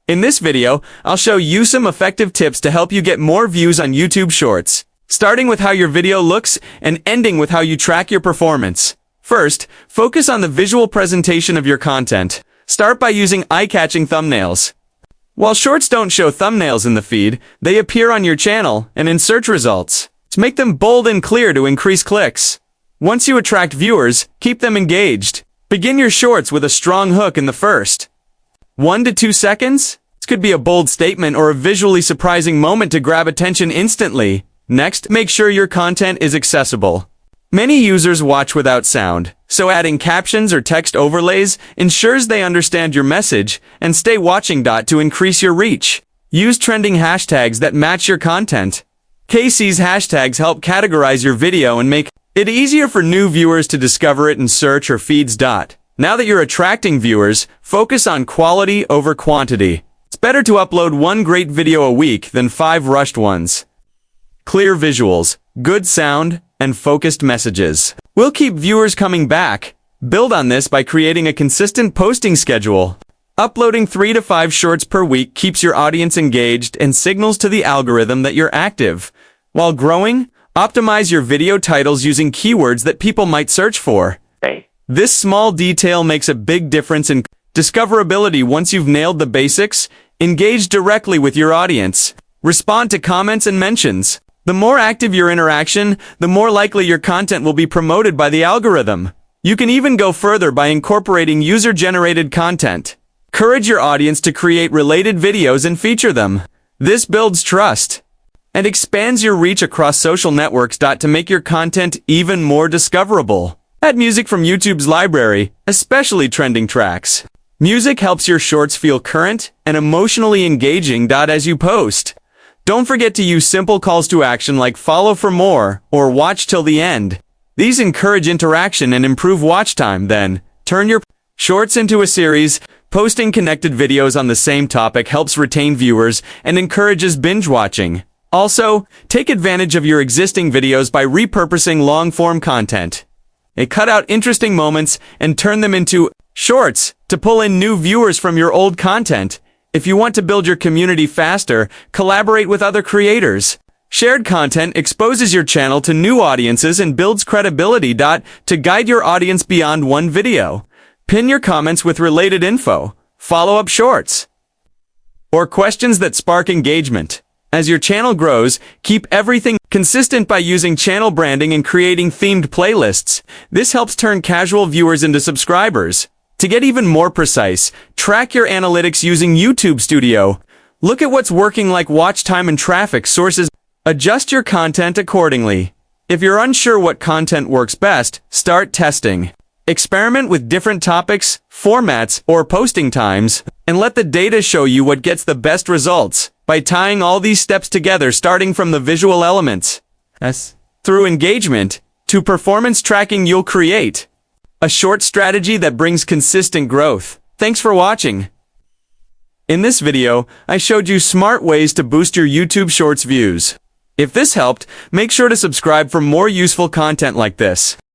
In this video, I'll show you some effective tips to help you get more views on YouTube Shorts, starting with how your video looks and ending with how you track your performance. First, focus on the visual presentation of your content. Start by using eye-catching thumbnails. While Shorts don't show thumbnails in the feed, they appear on your channel and in search results. Make them bold and clear to increase clicks. Once you attract viewers, keep them engaged. Begin your shorts with a strong hook in the first 1 to 2 seconds. This could be a bold statement or a visually surprising moment to grab attention instantly. Next, make sure your content is accessible. Many users watch without sound, so adding captions or text overlays ensures they understand your message and stay watching. To increase your reach, use trending hashtags that match your content. KC's hashtags help categorize your video and make it easier for new viewers to discover it in search or feeds. Now that you're attracting viewers, focus on quality over quantity. It's better to upload one great video a week than 5 rushed ones. Clear visuals, good sound, and focused messages will keep viewers coming back. Build on this by creating a consistent posting schedule. Uploading 3 to 5 shorts per week keeps your audience engaged and signals to the algorithm that you're active. While growing, optimize your video titles using keywords that people might search for. This small detail makes a big difference in discoverability. Once you've nailed the basics, engage directly with your audience. Respond to comments and mentions. The more active your interaction, the more likely your content will be promoted by the algorithm. You can even go further by incorporating user-generated content. Encourage your audience to create related videos and feature them. This builds trust and expands your reach across social networks. To make your content even more discoverable, add music from YouTube's library, especially trending tracks. Music helps your shorts feel current and emotionally engaging. As you post, don't forget to use simple calls to action like follow for more or watch till the end. These encourage interaction and improve watch time. Then, turn your shorts into a series. Posting connected videos on the same topic helps retain viewers and encourages binge watching. Also, take advantage of your existing videos by repurposing long-form content. Cut out interesting moments and turn them into shorts to pull in new viewers from your old content. If you want to build your community faster, collaborate with other creators. Shared content exposes your channel to new audiences and builds credibility. To guide your audience beyond one video, pin your comments with related info, follow-up shorts, or questions that spark engagement. As your channel grows, keep everything consistent by using channel branding and creating themed playlists. This helps turn casual viewers into subscribers. To get even more precise, track your analytics using YouTube Studio. Look at what's working like watch time and traffic sources. Adjust your content accordingly. If you're unsure what content works best, start testing. Experiment with different topics, formats, or posting times, and let the data show you what gets the best results. By tying all these steps together, starting from the visual elements through engagement to performance tracking, you'll create a short strategy that brings consistent growth. Thanks for watching. In this video, I showed you smart ways to boost your YouTube Shorts views. If this helped, make sure to subscribe for more useful content like this.